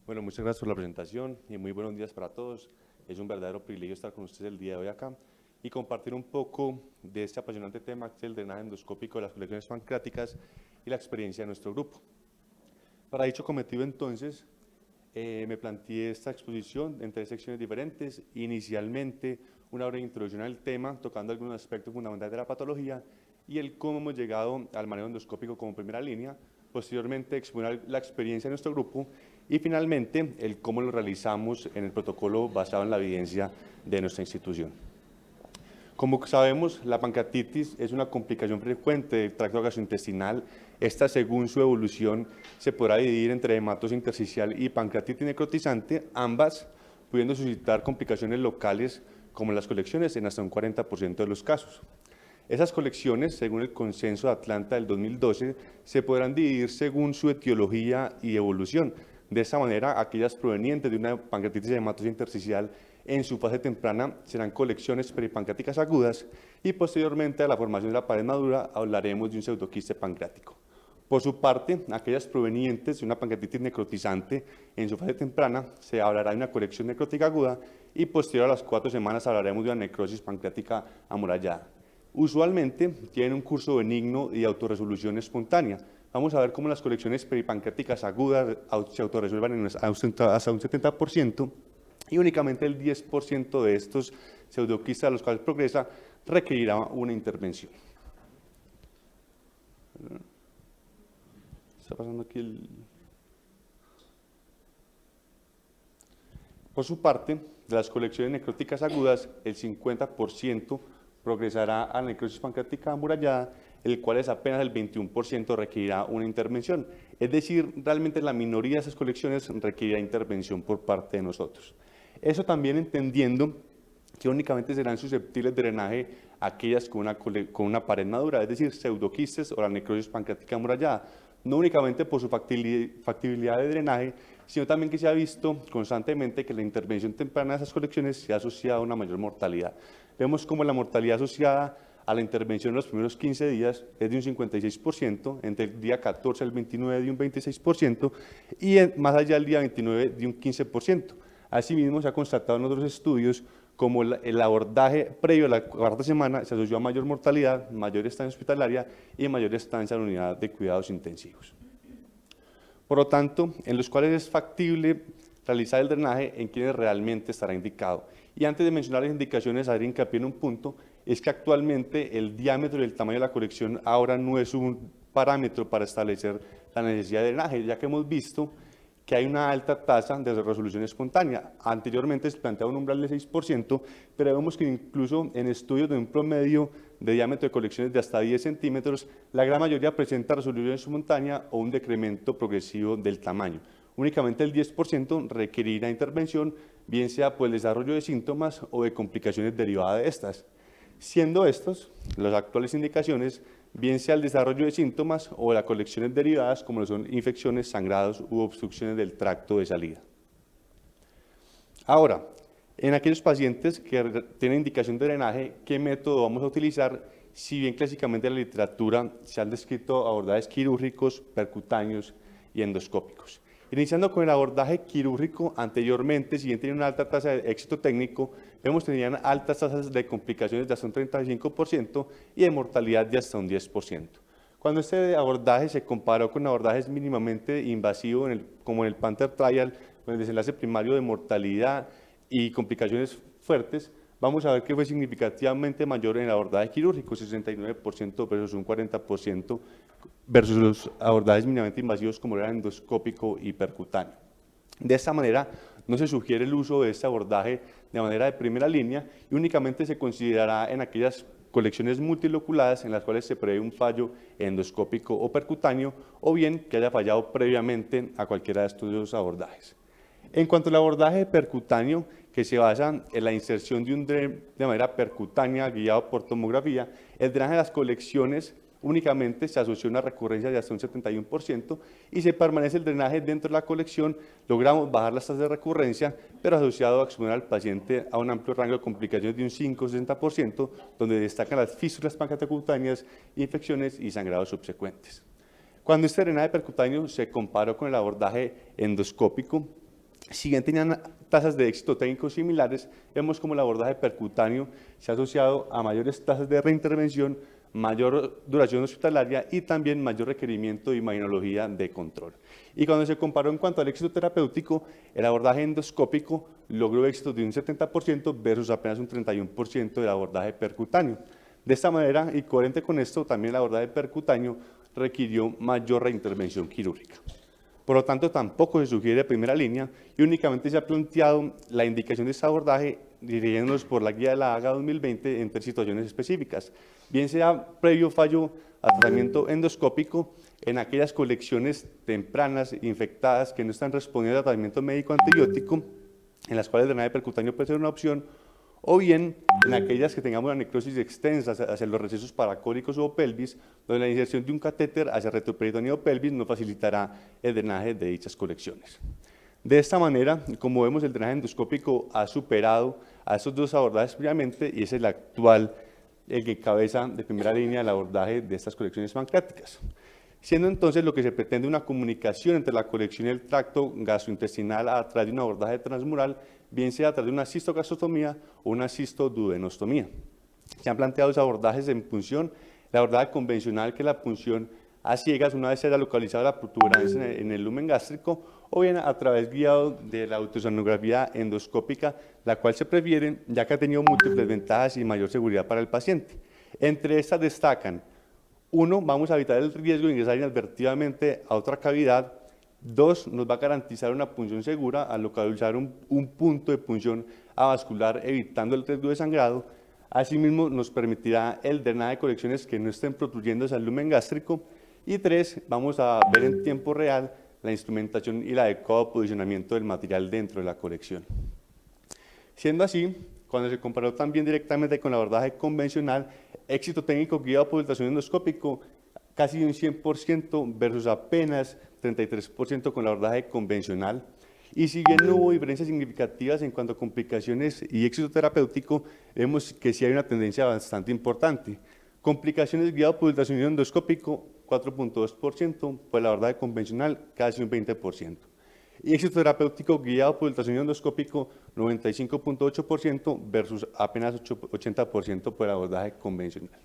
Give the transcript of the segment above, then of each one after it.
Bueno, muchas gracias por la presentación y muy buenos días para todos. Es un verdadero privilegio estar con ustedes el día de hoy acá y compartir un poco de este apasionante tema que es el drenaje endoscópico de las colecciones pancreáticas y la experiencia de nuestro grupo. Para dicho cometido, entonces, me planteé esta exposición en 3 secciones diferentes. Inicialmente, una breve introducción al tema, tocando algunos aspectos fundamentales de la patología y el cómo hemos llegado al manejo endoscópico como primera línea. Posteriormente, exponer la experiencia de nuestro grupo y finalmente, el cómo lo realizamos en el protocolo basado en la evidencia de nuestra institución. Como sabemos, la pancreatitis es una complicación frecuente del tracto gastrointestinal. Esta, según su evolución, se podrá dividir entre hematosis intersticial y pancreatitis necrotizante, ambas pudiendo suscitar complicaciones locales como las colecciones en hasta un 40% de los casos. Esas colecciones, según el Consenso de Atlanta del 2012, se podrán dividir según su etiología y evolución. De esta manera, aquellas provenientes de una pancreatitis hematosis intersticial en su fase temprana serán colecciones peripancreáticas agudas y posteriormente a la formación de la pared madura hablaremos de un pseudoquiste pancreático. Por su parte, aquellas provenientes de una pancreatitis necrotizante en su fase temprana se hablará de una colección necrótica aguda y posterior a las 4 semanas hablaremos de una necrosis pancreática amurallada. Usualmente tienen un curso benigno y autorresolución espontánea. Vamos a ver cómo las colecciones peripancreáticas agudas se autorresuelvan hasta un 70% y únicamente el 10% de estos pseudoquistes a los cuales progresa requerirá una intervención. Está pasando aquí el... Por su parte, de las colecciones necróticas agudas, el 50% progresará a la necrosis pancreática amurallada, el cual es apenas el 21% requerirá una intervención. Es decir, realmente la minoría de esas colecciones requerirá intervención por parte de nosotros. Eso también entendiendo que únicamente serán susceptibles de drenaje aquellas con una pared madura, es decir, pseudoquistes o la necrosis pancreática amurallada, no únicamente por su factibilidad de drenaje, sino también que se ha visto constantemente que la intervención temprana de esas colecciones se ha asociado a una mayor mortalidad. Vemos como la mortalidad asociada a la intervención en los primeros 15 días es de un 56%, entre el día 14 al 29 de un 26% y más allá del día 29 de un 15%. Asimismo, se ha constatado en otros estudios como el abordaje previo a la 4ª semana se asoció a mayor mortalidad, mayor estancia hospitalaria y mayor estancia en la unidad de cuidados intensivos. Por lo tanto, en los cuales es factible realizar el drenaje en quienes realmente estará indicado. Y antes de mencionar las indicaciones, haré hincapié en un punto, es que actualmente el diámetro y el tamaño de la colección ahora no es un parámetro para establecer la necesidad de drenaje, ya que hemos visto que hay una alta tasa de resolución espontánea. Anteriormente se planteaba un umbral de 6%, pero vemos que incluso en estudios de un promedio de diámetro de colecciones de hasta 10 centímetros, la gran mayoría presenta resolución espontánea o un decremento progresivo del tamaño. Únicamente el 10% requerirá intervención, bien sea por el desarrollo de síntomas o de complicaciones derivadas de estas. Siendo estos las actuales indicaciones, bien sea el desarrollo de síntomas o de las colecciones derivadas, como lo son infecciones, sangrados u obstrucciones del tracto de salida. Ahora, en aquellos pacientes que tienen indicación de drenaje, ¿qué método vamos a utilizar? Si bien clásicamente en la literatura se han descrito abordajes quirúrgicos, percutáneos y endoscópicos. Iniciando con el abordaje quirúrgico, anteriormente, si bien tenía una alta tasa de éxito técnico, vemos que tenían altas tasas de complicaciones de hasta un 35% y de mortalidad de hasta un 10%. Cuando este abordaje se comparó con abordajes mínimamente invasivos, como en el Panther Trial, con el desenlace primario de mortalidad y complicaciones fuertes, vamos a ver que fue significativamente mayor en el abordaje quirúrgico, 69% versus un 40%, versus los abordajes mínimamente invasivos como era endoscópico y percutáneo. De esta manera, no se sugiere el uso de este abordaje de manera de primera línea y únicamente se considerará en aquellas colecciones multiloculadas en las cuales se prevé un fallo endoscópico o percutáneo o bien que haya fallado previamente a cualquiera de estos dos abordajes. En cuanto al abordaje percutáneo, que se basa en la inserción de un DREM de manera percutánea guiado por tomografía, el drenaje de las colecciones únicamente se asocia a una recurrencia de hasta un 71% y se permanece el drenaje dentro de la colección, logramos bajar las tasas de recurrencia, pero asociado a exponer al paciente a un amplio rango de complicaciones de un 5-60%, donde destacan las fístulas pancreaticocutáneas, infecciones y sangrados subsecuentes. Cuando este drenaje percutáneo se comparó con el abordaje endoscópico, Si bien tenían tasas de éxito técnico similares, vemos como el abordaje percutáneo se ha asociado a mayores tasas de reintervención, mayor duración hospitalaria y también mayor requerimiento de imagenología de control. Y cuando se comparó en cuanto al éxito terapéutico, el abordaje endoscópico logró éxitos de un 70% versus apenas un 31% del abordaje percutáneo. De esta manera, y coherente con esto, también el abordaje percutáneo requirió mayor reintervención quirúrgica. Por lo tanto, tampoco se sugiere primera línea y únicamente se ha planteado la indicación de este abordaje dirigiéndonos por la guía de la AGA 2020 en 3 situaciones específicas, bien sea previo fallo a tratamiento endoscópico en aquellas colecciones tempranas infectadas que no están respondiendo al tratamiento médico antibiótico, en las cuales el drenaje percutáneo puede ser una opción, o bien en aquellas que tengamos la necrosis extensa hacia los recesos paracólicos o pelvis, donde la inserción de un catéter hacia retroperitoneo o pelvis nos facilitará el drenaje de dichas colecciones. De esta manera, como vemos, el drenaje endoscópico ha superado a estos 2 abordajes previamente y es el actual el que encabeza de primera línea el abordaje de estas colecciones pancreáticas. Siendo entonces lo que se pretende una comunicación entre la colección y el tracto gastrointestinal a través de un abordaje transmural, bien sea a través de una cistogastrostomía o una cistoduodenostomía. Se han planteado los abordajes en punción, el abordaje convencional, que es la punción a ciegas una vez se haya localizado la protuberancia en el lumen gástrico, o bien a través guiado de la ultrasonografía endoscópica, la cual se prefiere ya que ha tenido múltiples ventajas y mayor seguridad para el paciente. Entre estas destacan: 1, vamos a evitar el riesgo de ingresar inadvertidamente a otra cavidad. 2, nos va a garantizar una punción segura al localizar un punto de punción avascular, evitando el riesgo de sangrado. Asimismo, nos permitirá el drenaje de colecciones que no estén protrudiendo hacia el lumen gástrico. Y 3, vamos a ver en tiempo real la instrumentación y el adecuado posicionamiento del material dentro de la colección. Siendo así, cuando se comparó también directamente con el abordaje convencional, éxito técnico guiado por ultrasonido endoscópico casi un 100% versus apenas 33% con el abordaje convencional. Y si bien no hubo diferencias significativas en cuanto a complicaciones y éxito terapéutico, vemos que sí hay una tendencia bastante importante. Complicaciones guiadas por ultrasonido endoscópico, 4.2%, por el abordaje convencional, casi un 20%. Y éxito terapéutico guiado por ultrasonido endoscópico, 95.8% versus apenas 80% por el abordaje convencional.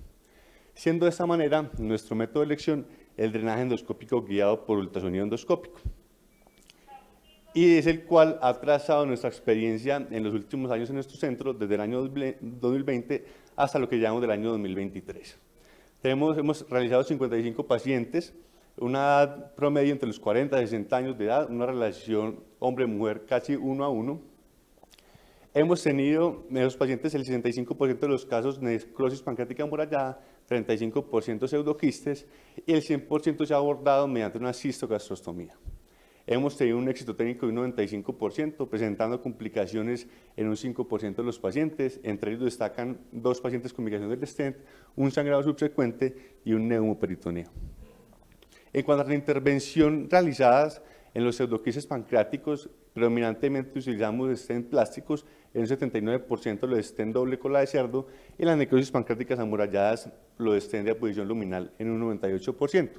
Siendo de esta manera nuestro método de elección el drenaje endoscópico guiado por ultrasonido endoscópico, y es el cual ha trazado nuestra experiencia en los últimos años en nuestro centro, desde el año 2020 hasta lo que llamamos del año 2023. Hemos realizado 55 pacientes, una edad promedio entre los 40 y 60 años de edad, una relación hombre-mujer casi 1 a 1. Hemos tenido en los pacientes el 65% de los casos de necrosis pancreática amurallada, 35% pseudoquistes y el 100% se ha abordado mediante una cistogastrostomía. Hemos tenido un éxito técnico de un 95%, presentando complicaciones en un 5% de los pacientes. Entre ellos destacan 2 pacientes con migración del stent, un sangrado subsecuente y un neumoperitoneo. En cuanto a la intervención realizadas en los pseudoquistes pancreáticos, predominantemente utilizamos stent plásticos, en un 79% los stent doble cola de cerdo, y las necrosis pancreáticas amuralladas, los stent de aposición luminal en un 98%.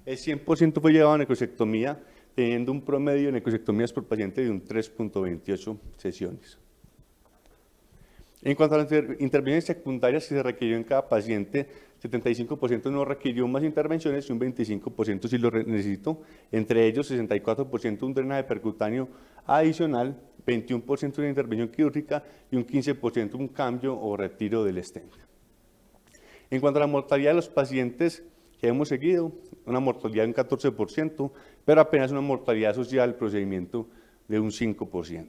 El 100% fue llevado a necrosectomía, teniendo un promedio de necrosectomías por paciente de un 3.28 sesiones. En cuanto a las intervenciones secundarias que se requirió en cada paciente, 75% no requirió más intervenciones y un 25% sí lo necesitó. Entre ellos, 64% un drenaje percutáneo adicional, 21% una intervención quirúrgica y un 15% un cambio o retiro del stent. En cuanto a la mortalidad de los pacientes que hemos seguido, una mortalidad de un 14%, pero apenas una mortalidad asociada al procedimiento de un 5%.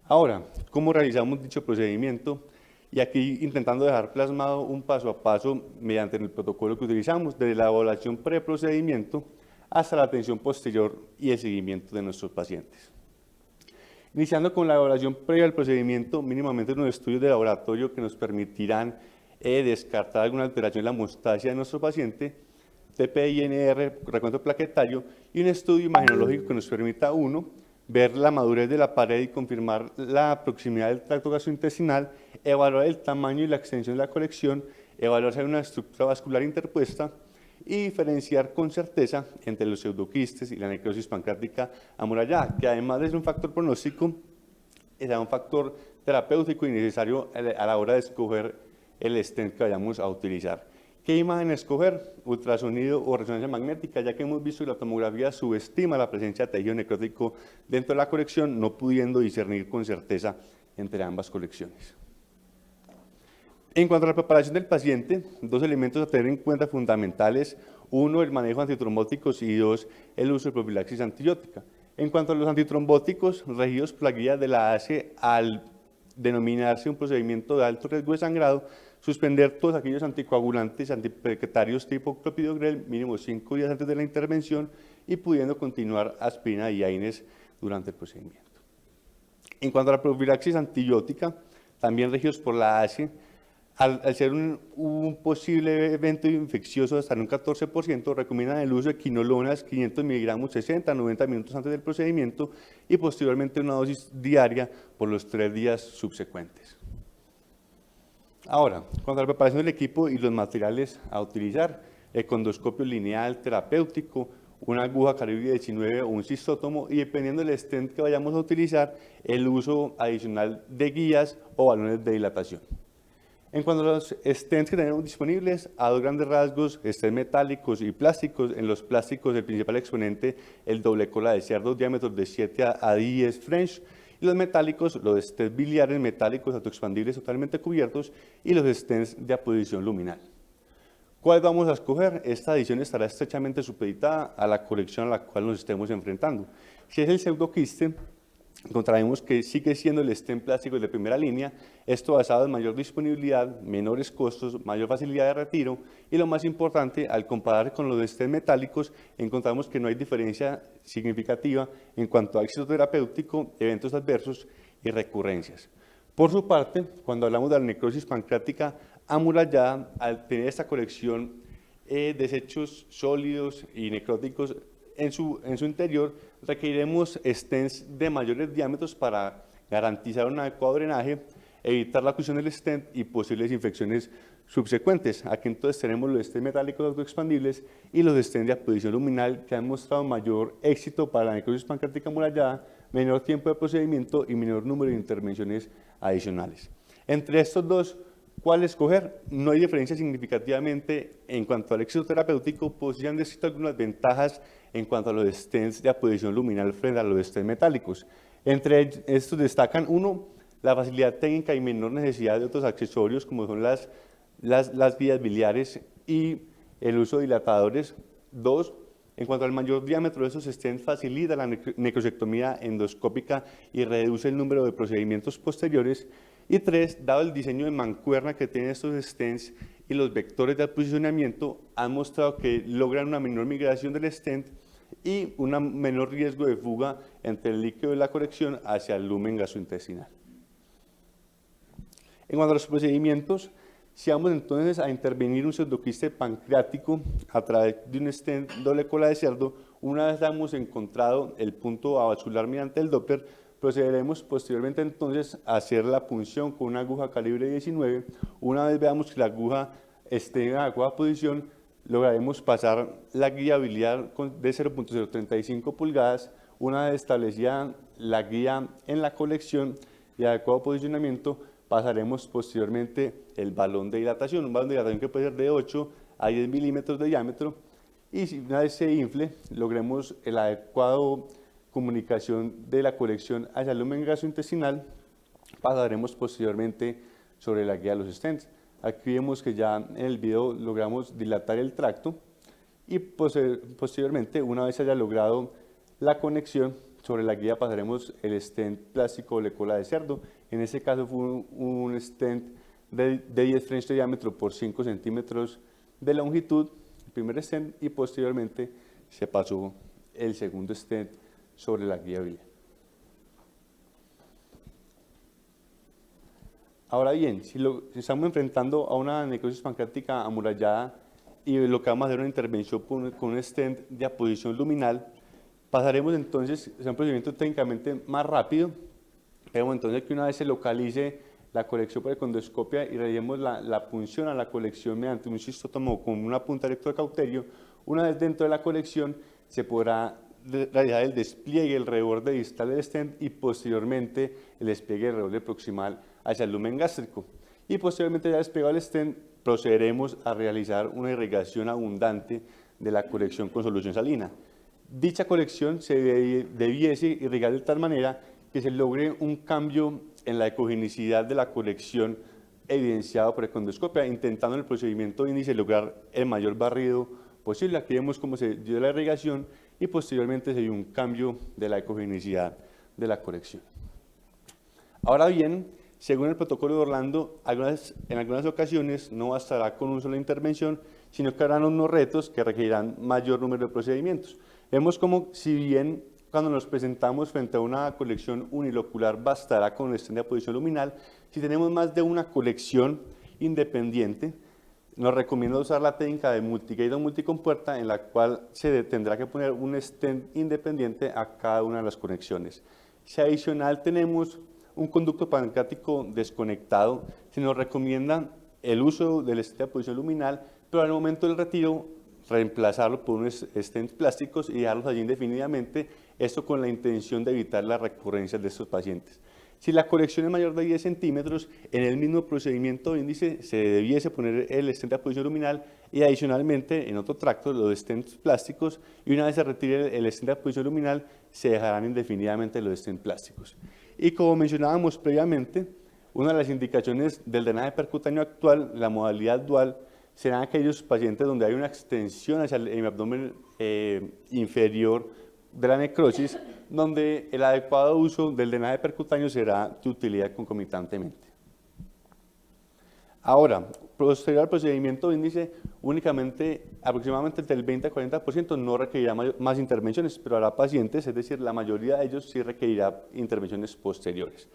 Ahora, ¿cómo realizamos dicho procedimiento? Y aquí intentando dejar plasmado un paso a paso mediante el protocolo que utilizamos, desde la evaluación preprocedimiento hasta la atención posterior y el seguimiento de nuestros pacientes. Iniciando con la evaluación previa al procedimiento, mínimamente unos estudios de laboratorio que nos permitirán descartar alguna alteración en la hemostasia de nuestro paciente, TPI-NR, recuento plaquetario, y un estudio imagenológico que nos permita, 1, ver la madurez de la pared y confirmar la proximidad del tracto gastrointestinal, evaluar el tamaño y la extensión de la colección, evaluar si hay una estructura vascular interpuesta, y diferenciar con certeza entre los pseudoquistes y la necrosis pancreática amurallada, que además de ser un factor pronóstico, es un factor terapéutico y necesario a la hora de escoger el stent que vayamos a utilizar. ¿Qué imagen escoger? Ultrasonido o resonancia magnética, ya que hemos visto que la tomografía subestima la presencia de tejido necrótico dentro de la colección, no pudiendo discernir con certeza entre ambas colecciones. En cuanto a la preparación del paciente, dos elementos a tener en cuenta fundamentales: uno, el manejo de antitrombóticos, y dos, el uso de profilaxis antibiótica. En cuanto a los antitrombóticos, regidos por la guía de la ACE, al denominarse un procedimiento de alto riesgo de sangrado, suspender todos aquellos anticoagulantes antiplaquetarios tipo clopidogrel mínimo 5 días antes de la intervención y pudiendo continuar aspirina y AINES durante el procedimiento. En cuanto a la profilaxis antibiótica, también regidos por la ACE, al ser un posible evento infeccioso hasta en un 14%, recomiendan el uso de quinolonas 500 miligramos 60 a 90 minutos antes del procedimiento y posteriormente una dosis diaria por los 3 días subsecuentes. Ahora, cuanto a la preparación del equipo y los materiales a utilizar, el condoscopio lineal terapéutico, una aguja calibre 19 o un cistótomo, y dependiendo del stent que vayamos a utilizar, el uso adicional de guías o balones de dilatación. En cuanto a los stents que tenemos disponibles, a dos grandes rasgos: stents metálicos y plásticos. En los plásticos, el principal exponente, el doble cola de cerdo, diámetros de 7 a 10 French, y los metálicos, los stents biliares metálicos autoexpandibles totalmente cubiertos, y los stents de apodición luminal. ¿Cuál vamos a escoger? Esta adición estará estrechamente supeditada a la colección a la cual nos estemos enfrentando. Si es el pseudoquiste, encontraremos que sigue siendo el stent plástico de primera línea, esto basado en mayor disponibilidad, menores costos, mayor facilidad de retiro, y lo más importante, al comparar con los stents metálicos, encontramos que no hay diferencia significativa en cuanto a éxito terapéutico, eventos adversos y recurrencias. Por su parte, cuando hablamos de la necrosis pancreática amurallada, al tener esta colección desechos sólidos y necróticos en su interior, requeriremos stents de mayores diámetros para garantizar un adecuado drenaje, evitar la oclusión del stent y posibles infecciones subsecuentes. Aquí entonces tenemos los stents metálicos autoexpandibles y los stents de apodición luminal, que han mostrado mayor éxito para la necrosis pancreática amurallada, menor tiempo de procedimiento y menor número de intervenciones adicionales. Entre estos dos, ¿cuál escoger? No hay diferencia significativamente en cuanto al éxito terapéutico, pues ya han descrito algunas ventajas en cuanto a los stents de apodición luminal frente a los stents metálicos. Entre estos destacan: uno, la facilidad técnica y menor necesidad de otros accesorios como son las vías biliares y el uso de dilatadores. Dos, en cuanto al mayor diámetro de esos stents, facilita la necrosectomía endoscópica y reduce el número de procedimientos posteriores. Y tres, dado el diseño de mancuerna que tienen estos stents y los vectores de aposicionamiento, han mostrado que logran una menor migración del stent y un menor riesgo de fuga entre el líquido de la colección hacia el lumen gastrointestinal. En cuanto a los procedimientos, si vamos entonces a intervenir un pseudoquiste pancreático a través de un stent doble cola de cerdo, una vez hemos encontrado el punto avascular mediante el Doppler, procederemos posteriormente entonces a hacer la punción con una aguja calibre 19. Una vez veamos que la aguja esté en adecuada posición, lograremos pasar la guía biliar de 0.035 pulgadas. Una vez establecida la guía en la colección y adecuado posicionamiento, pasaremos posteriormente el balón de dilatación, un balón de dilatación que puede ser de 8 a 10 milímetros de diámetro, y si una vez se infle, logremos el adecuado comunicación de la colección hacia el lumen gastrointestinal, pasaremos posteriormente sobre la guía de los stents. Aquí vemos que ya en el video logramos dilatar el tracto y posteriormente, una vez haya logrado la conexión, sobre la guía pasaremos el stent plástico de cola de cerdo. En este caso fue un stent de 10 French de diámetro por 5 centímetros de longitud, el primer stent, y posteriormente se pasó el segundo stent sobre la guía biliar. Ahora bien, si estamos enfrentando a una necrosis pancreática amurallada y lo que vamos a hacer es una intervención con un stent de apodición luminal, pasaremos entonces a un procedimiento técnicamente más rápido. Vemos entonces que una vez se localice la colección por econdoscopia y realizamos la punción a la colección mediante un cistótomo con una punta electrocauterio, una vez dentro de la colección se podrá realizar el despliegue, el reborde distal del stent y posteriormente el despliegue del reborde proximal hacia el lumen gástrico. Y posteriormente ya desplegado el stent, procederemos a realizar una irrigación abundante de la colección con solución salina. Dicha colección se debiese irrigar de tal manera que se logre un cambio en la ecogenicidad de la colección evidenciado por econdoscopia, intentando en el procedimiento índice lograr el mayor barrido posible. Aquí vemos cómo se dio la irrigación y posteriormente se dio un cambio de la ecogenicidad de la colección. Ahora bien, según el protocolo de Orlando, en algunas ocasiones no bastará con una sola intervención, sino que habrán unos retos que requerirán mayor número de procedimientos. Vemos como, si bien cuando nos presentamos frente a una colección unilocular bastará con el stent de aposición luminal, si tenemos más de una colección independiente, nos recomienda usar la técnica de multigate o multicompuerta, en la cual se tendrá que poner un stent independiente a cada una de las conexiones. Si adicional tenemos un conducto pancreático desconectado, se nos recomienda el uso del stent de aposición luminal, pero al momento del retiro reemplazarlo por unos stents plásticos y dejarlos allí indefinidamente, esto con la intención de evitar las recurrencias de estos pacientes. Si la colección es mayor de 10 centímetros, en el mismo procedimiento índice se debiese poner el stent de aposición luminal y adicionalmente en otro tracto los stents plásticos, y una vez se retire el stent de aposición luminal se dejarán indefinidamente los stents plásticos. Y como mencionábamos previamente, una de las indicaciones del drenaje percutáneo actual, la modalidad dual, serán aquellos pacientes donde hay una extensión hacia el abdomen inferior de la necrosis, donde el adecuado uso del drenaje percutáneo será de utilidad concomitantemente. Ahora, posterior al procedimiento índice, únicamente aproximadamente del 20 al 40% no requerirá más intervenciones, pero habrá pacientes, es decir, la mayoría de ellos sí requerirá intervenciones posteriores.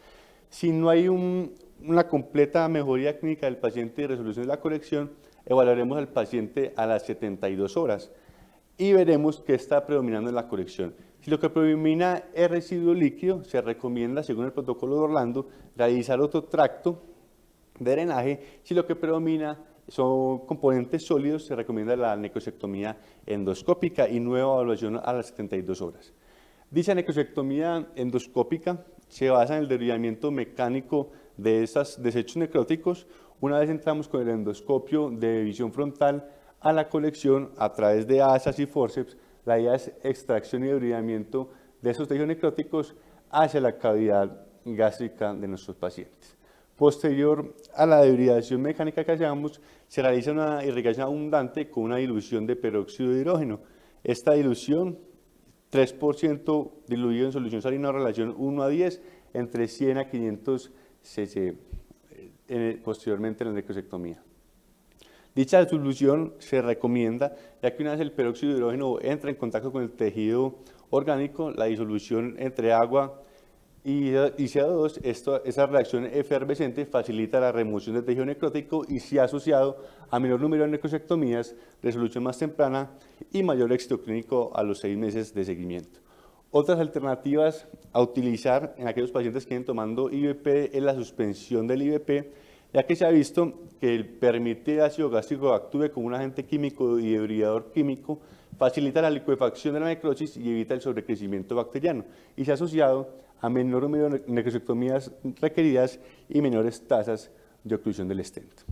Si no hay una completa mejoría clínica del paciente y resolución de la colección, evaluaremos al paciente a las 72 horas y veremos qué está predominando en la colección. Si lo que predomina es residuo líquido, se recomienda, según el protocolo de Orlando, realizar otro tracto de drenaje. Si lo que predomina son componentes sólidos, se recomienda la necrosectomía endoscópica y nueva evaluación a las 72 horas. Dicha necrosectomía endoscópica se basa en el derivamiento mecánico de esos desechos necróticos. Una vez entramos con el endoscopio de visión frontal a la colección a través de asas y forceps, la idea es extracción y derivamiento de esos tejidos necróticos hacia la cavidad gástrica de nuestros pacientes. Posterior a la derivación mecánica que hacemos, se realiza una irrigación abundante con una dilución de peróxido de hidrógeno. Esta dilución, 3% diluido en solución salina, relación 1 a 10, entre 100 a 500 cc, posteriormente en la necrosectomía. Dicha solución se recomienda, ya que una vez el peróxido de hidrógeno entra en contacto con el tejido orgánico, la disolución entre agua y CO2, esa reacción efervescente facilita la remoción del tejido necrótico y se ha asociado a menor número de necrosectomías, resolución más temprana y mayor éxito clínico a los 6 meses de seguimiento. Otras alternativas a utilizar en aquellos pacientes que vienen tomando IVP es la suspensión del IVP, ya que se ha visto que el permitir ácido gástrico actúe como un agente químico y debridador químico, facilita la licuefacción de la necrosis y evita el sobrecrecimiento bacteriano, y se ha asociado a menor número de necrosectomías requeridas y menores tasas de oclusión del stent.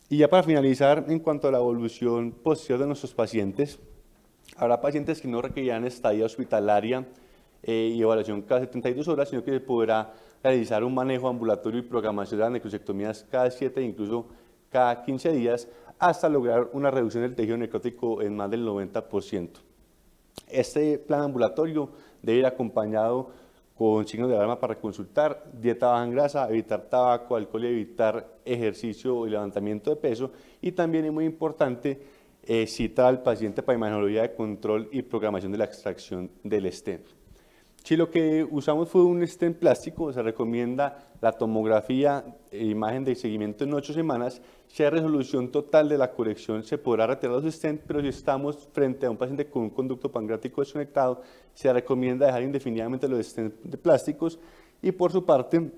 Y ya para finalizar, en cuanto a la evolución posterior de nuestros pacientes, habrá pacientes que no requerirán estadía hospitalaria y evaluación cada 72 horas, sino que se podrá realizar un manejo ambulatorio y programación de las necrosectomías cada 7 e incluso cada 15 días, hasta lograr una reducción del tejido necrótico en más del 90%. Este plan ambulatorio debe ir acompañado con signos de alarma para consultar, dieta baja en grasa, evitar tabaco, alcohol y evitar ejercicio y levantamiento de peso, y también es muy importante citar al paciente para imagenología de control y programación de la extracción del stent. Si lo que usamos fue un stent plástico, se recomienda la tomografía e imagen de seguimiento en 8 semanas. Si hay resolución total de la colección, se podrá retirar los stents, pero si estamos frente a un paciente con un conducto pancreático desconectado, se recomienda dejar indefinidamente los stents de plásticos. Y por su parte,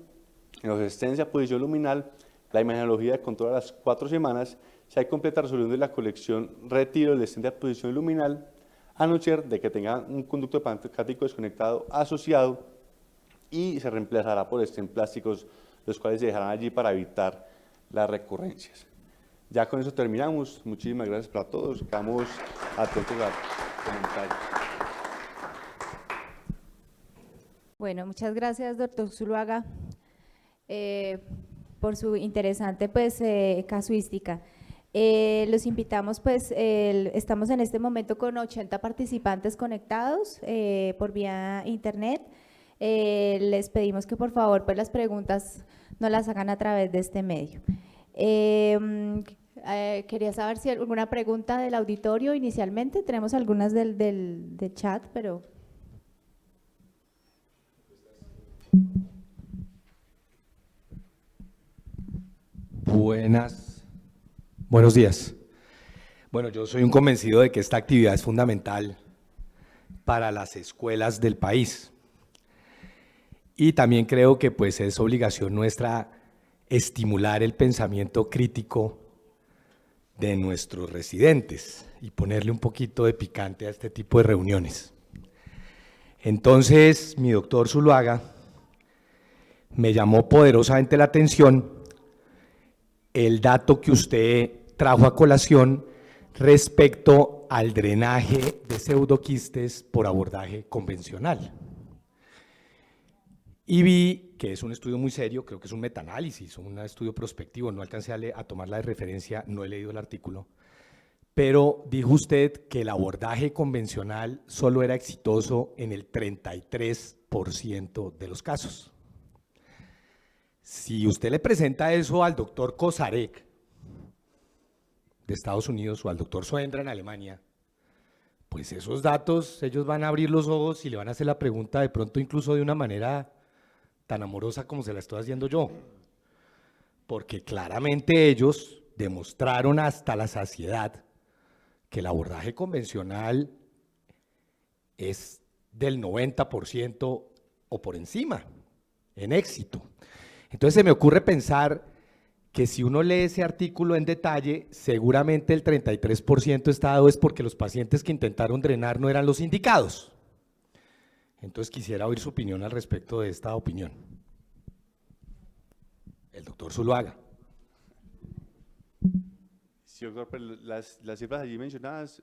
En los stents de posición luminal, la imagenología de control a las 4 semanas, si hay completa resolución de la colección, retiro del stent de posición luminal, a no ser de que tenga un conducto pancreático desconectado asociado y se reemplazará por stents plásticos, los cuales se dejarán allí para evitar las recurrencias. Ya con eso terminamos. Muchísimas gracias para todos. Quedamos atentos a comentarios. Bueno, muchas gracias, doctor Zuluaga, por su interesante casuística. Los invitamos, estamos en este momento con 80 participantes conectados por vía internet. Les pedimos que por favor las preguntas nos las hagan a través de este medio. Quería saber si hay alguna pregunta del auditorio inicialmente. Tenemos algunas del chat, pero… Buenos días. Bueno, yo soy un convencido de que esta actividad es fundamental para las escuelas del país. Y también creo que pues es obligación nuestra estimular el pensamiento crítico de nuestros residentes y ponerle un poquito de picante a este tipo de reuniones. Entonces, mi doctor Zuluaga me llamó poderosamente la atención el dato que usted trajo a colación respecto al drenaje de pseudoquistes por abordaje convencional. Y vi que es un estudio muy serio, creo que es un metaanálisis, un estudio prospectivo, no alcancé a tomarla de referencia, no he leído el artículo, pero dijo usted que el abordaje convencional solo era exitoso en el 33% de los casos. Si usted le presenta eso al doctor Kosarek de Estados Unidos o al doctor Soendra en Alemania, pues esos datos, ellos van a abrir los ojos y le van a hacer la pregunta de pronto incluso de una manera tan amorosa como se la estoy haciendo yo, porque claramente ellos demostraron hasta la saciedad que el abordaje convencional es del 90% o por encima en éxito. Entonces se me ocurre pensar que si uno lee ese artículo en detalle, seguramente el 33% está dado es porque los pacientes que intentaron drenar no eran los indicados. Entonces quisiera oír su opinión al respecto de esta opinión. El doctor Zuluaga. Sí, doctor, pero las cifras allí mencionadas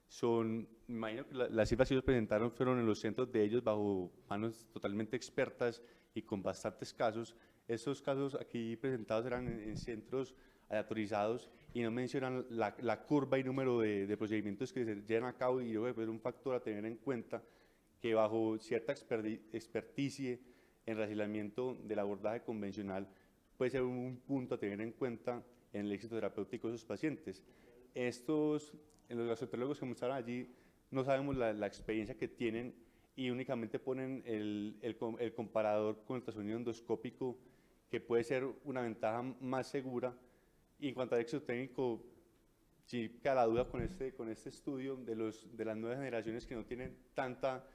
son, me imagino que las cifras que ellos presentaron fueron en los centros de ellos bajo manos totalmente expertas y con bastantes casos. Estos casos aquí presentados eran en centros aleatorizados y no mencionan la curva y número de procedimientos que se llevan a cabo, y yo creo que es un factor a tener en cuenta que bajo cierta experticia en rasignamiento del abordaje convencional puede ser un punto a tener en cuenta en el éxito terapéutico de esos pacientes. En los gastroenterólogos que mostraron allí, no sabemos la experiencia que tienen y únicamente ponen el comparador con el ultrasonido endoscópico, que puede ser una ventaja más segura. Y en cuanto al éxito técnico, sí queda la duda con este estudio de las nuevas generaciones que no tienen tanta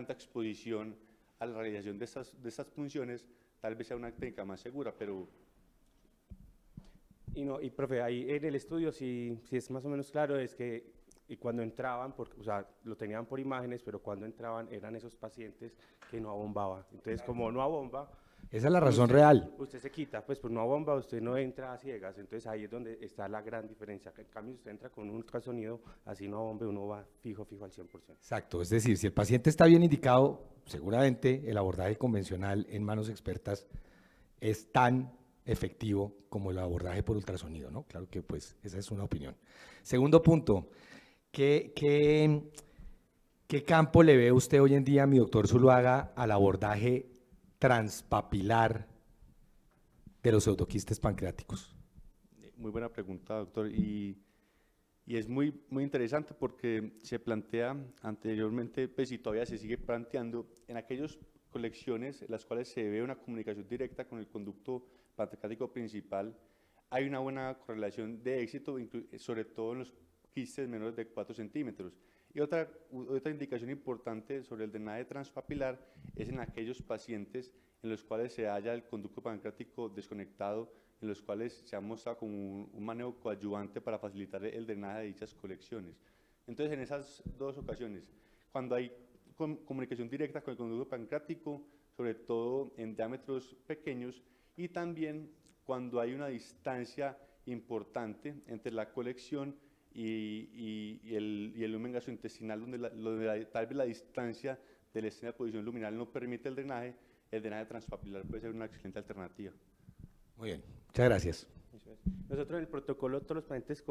exposición a la realización de estas funciones, tal vez sea una técnica más segura, pero… Y profe, ahí en el estudio sí es más o menos claro, es que y cuando entraban, o sea, lo tenían por imágenes, pero cuando entraban eran esos pacientes que no abombaban. Entonces, como no abomba… Esa es la razón real. Usted se quita, pues no abomba, usted no entra a ciegas, entonces ahí es donde está la gran diferencia. En cambio, usted entra con un ultrasonido, así no abombe, uno va fijo al 100%. Exacto, es decir, si el paciente está bien indicado, seguramente el abordaje convencional en manos expertas es tan efectivo como el abordaje por ultrasonido, ¿no? Claro que pues esa es una opinión. Segundo punto, ¿qué campo le ve usted hoy en día, mi doctor Zuluaga, al abordaje transpapilar de los pseudoquistes pancreáticos? Muy buena pregunta, doctor, y es muy interesante porque se plantea anteriormente, pues y todavía se sigue planteando, en aquellas colecciones en las cuales se ve una comunicación directa con el conducto pancreático principal, hay una buena correlación de éxito, sobre todo en los quistes menores de 4 centímetros. Y otra indicación importante sobre el drenaje transpapilar es en aquellos pacientes en los cuales se halla el conducto pancreático desconectado, en los cuales se ha mostrado como un manejo coadyuvante para facilitar el drenaje de dichas colecciones. Entonces, en esas dos ocasiones, cuando hay comunicación directa con el conducto pancreático, sobre todo en diámetros pequeños, y también cuando hay una distancia importante entre la colección y el lumen gastrointestinal, donde tal vez la distancia de la escena de posición luminal no permite el drenaje transpapilar puede ser una excelente alternativa. Muy bien, muchas gracias. Nosotros en el protocolo, todos los pacientes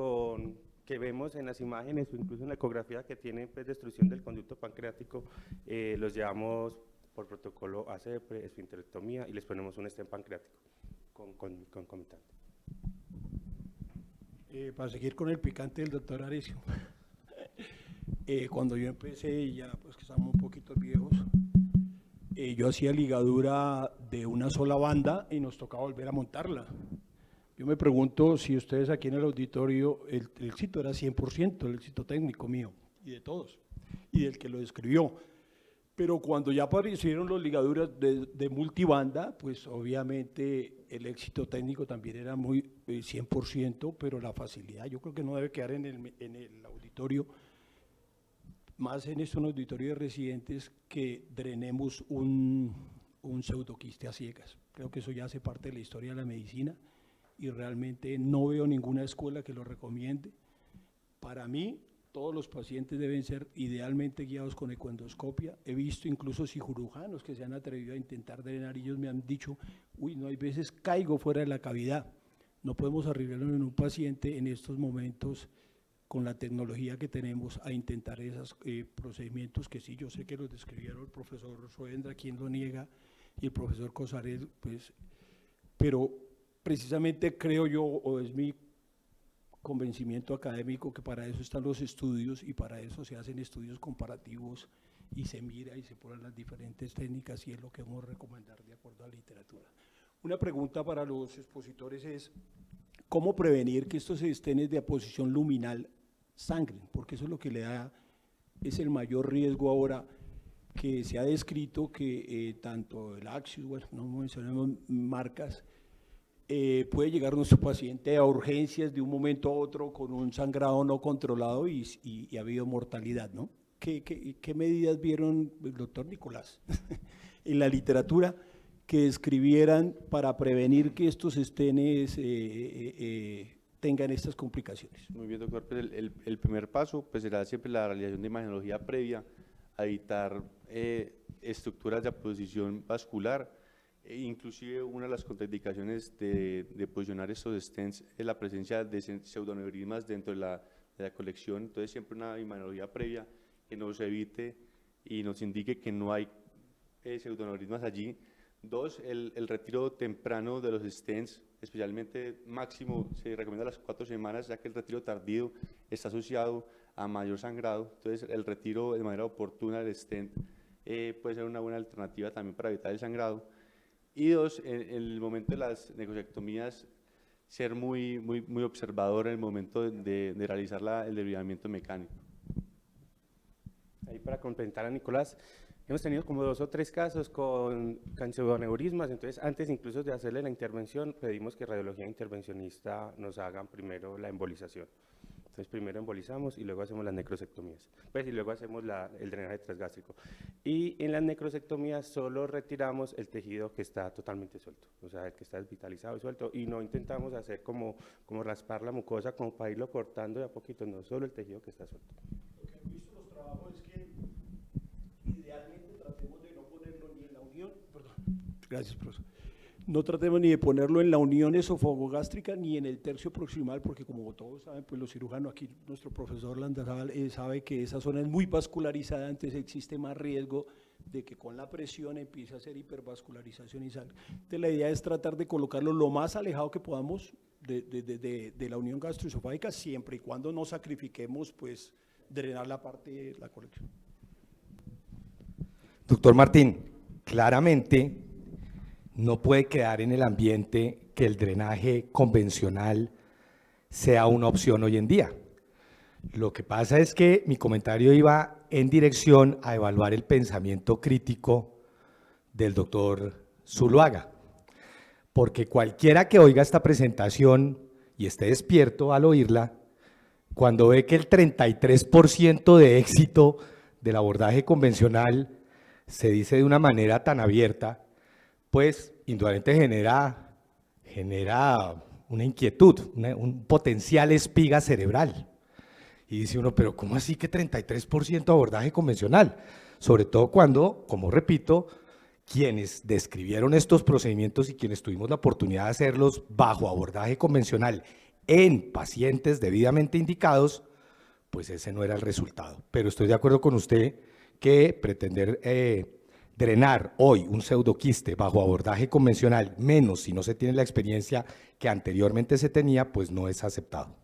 que vemos en las imágenes o incluso en la ecografía que tienen pues, destrucción del conducto pancreático, los llevamos por protocolo a CEPRE, esfinterectomía y les ponemos un stent pancreático concomitante. Para seguir con el picante del doctor Arecio, cuando yo empecé, ya pues que estamos un poquito viejos, yo hacía ligadura de una sola banda y nos tocaba volver a montarla. Yo me pregunto si ustedes aquí en el auditorio, el éxito era 100%, el éxito técnico mío y de todos, y del que lo describió. Pero cuando ya aparecieron las ligaduras de multibanda, pues obviamente el éxito técnico también era muy 100%, pero la facilidad yo creo que no debe quedar en el auditorio, más en estos auditorios de residentes, que drenemos un pseudoquiste a ciegas. Creo que eso ya hace parte de la historia de la medicina y realmente no veo ninguna escuela que lo recomiende. Para mí, todos los pacientes deben ser idealmente guiados con ecoendoscopia. He visto incluso cirujanos que se han atrevido a intentar drenar y ellos me han dicho, uy, no, hay veces caigo fuera de la cavidad. No podemos arriesgarlo en un paciente en estos momentos con la tecnología que tenemos a intentar esos procedimientos que sí, yo sé que los describieron el profesor Soendra, quien lo niega, y el profesor Cosaret, pues, pero precisamente creo yo, o es mi convencimiento académico, que para eso están los estudios y para eso se hacen estudios comparativos y se mira y se ponen las diferentes técnicas y es lo que vamos a recomendar de acuerdo a la literatura. Una pregunta para los expositores es, ¿cómo prevenir que estos estenes de aposición luminal sangren? Porque eso es lo que le da, es el mayor riesgo ahora que se ha descrito que tanto el Axios, bueno, no mencionemos marcas, puede llegar nuestro paciente a urgencias de un momento a otro con un sangrado no controlado y ha habido mortalidad, ¿no? ¿Qué medidas vieron el doctor Nicolás en la literatura que escribieran para prevenir que estos estenes tengan estas complicaciones? Muy bien, doctor. Pues el primer paso pues, será siempre la realización de imagenología previa a evitar estructuras de aposición vascular. Inclusive una de las contraindicaciones de posicionar estos stents es la presencia de pseudoneurismas dentro de la colección. Entonces siempre una imagenología previa que nos evite y nos indique que no hay pseudoneurismas allí. Dos, el retiro temprano de los stents, especialmente máximo se recomienda a las 4 semanas, ya que el retiro tardío está asociado a mayor sangrado. Entonces el retiro de manera oportuna del stent puede ser una buena alternativa también para evitar el sangrado. Y dos, en el momento de las necrosectomías, ser muy observador en el momento de realizar el desbridamiento mecánico. Ahí para complementar a Nicolás, hemos tenido como 2 o 3 casos con pseudoneurismas, entonces antes incluso de hacerle la intervención, pedimos que radiología intervencionista nos hagan primero la embolización. Entonces primero embolizamos y luego hacemos las necrosectomías, pues y luego hacemos el drenaje transgástrico. Y en las necrosectomías solo retiramos el tejido que está totalmente suelto, o sea, el que está desvitalizado y suelto, y no intentamos hacer como raspar la mucosa como para irlo cortando de a poquito, no, solo el tejido que está suelto. Lo que han visto los trabajos es que idealmente tratemos de no ponerlo ni en la unión, perdón, gracias profesor. No tratemos ni de ponerlo en la unión esofagogástrica ni en el tercio proximal, porque como todos saben, pues los cirujanos, aquí nuestro profesor Landazábal sabe que esa zona es muy vascularizada, entonces existe más riesgo de que con la presión empiece a hacer hipervascularización y sangre. Entonces la idea es tratar de colocarlo lo más alejado que podamos de la unión gastroesofágica, siempre y cuando no sacrifiquemos pues drenar la parte de la colección. Doctor Martín, claramente no puede quedar en el ambiente que el drenaje convencional sea una opción hoy en día. Lo que pasa es que mi comentario iba en dirección a evaluar el pensamiento crítico del doctor Zuluaga, porque cualquiera que oiga esta presentación y esté despierto al oírla, cuando ve que el 33% de éxito del abordaje convencional se dice de una manera tan abierta, pues indudablemente genera una inquietud, un potencial espiga cerebral. Y dice uno, pero ¿cómo así que 33% abordaje convencional? Sobre todo cuando, como repito, quienes describieron estos procedimientos y quienes tuvimos la oportunidad de hacerlos bajo abordaje convencional en pacientes debidamente indicados, pues ese no era el resultado. Pero estoy de acuerdo con usted que pretender drenar hoy un pseudoquiste bajo abordaje convencional, menos si no se tiene la experiencia que anteriormente se tenía, pues no es aceptado.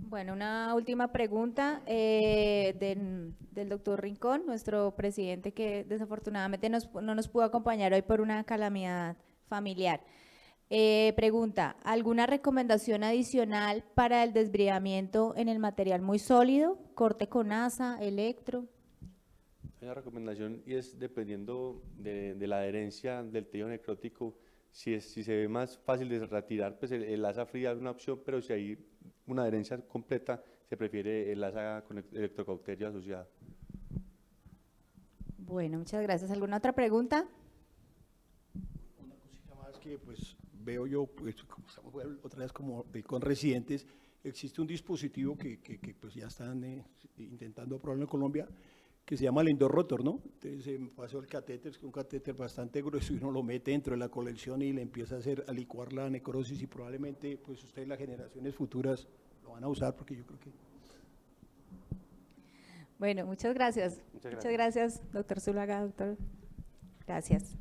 Bueno, una última pregunta del doctor Rincón, nuestro presidente que desafortunadamente no nos pudo acompañar hoy por una calamidad familiar. Pregunta, ¿alguna recomendación adicional para el desbridamiento en el material muy sólido? ¿Corte con asa, electro? Hay una recomendación y es dependiendo de la adherencia del tejido necrótico. Si se ve más fácil de retirar, pues el asa fría es una opción, pero si hay una adherencia completa, se prefiere el asa con electrocauterio asociada. Bueno, muchas gracias. ¿Alguna otra pregunta? Una cosita más que pues veo yo, pues como estamos otra vez como con residentes, existe un dispositivo que pues ya están intentando probarlo en Colombia, que se llama el endorrotor, ¿no? Entonces se pasó el catéter, es un catéter bastante grueso y uno lo mete dentro de la colección y le empieza a licuar la necrosis y probablemente pues ustedes las generaciones futuras lo van a usar porque yo creo que… Bueno, muchas gracias. Muchas gracias, doctor Zuluaga, doctor. Gracias.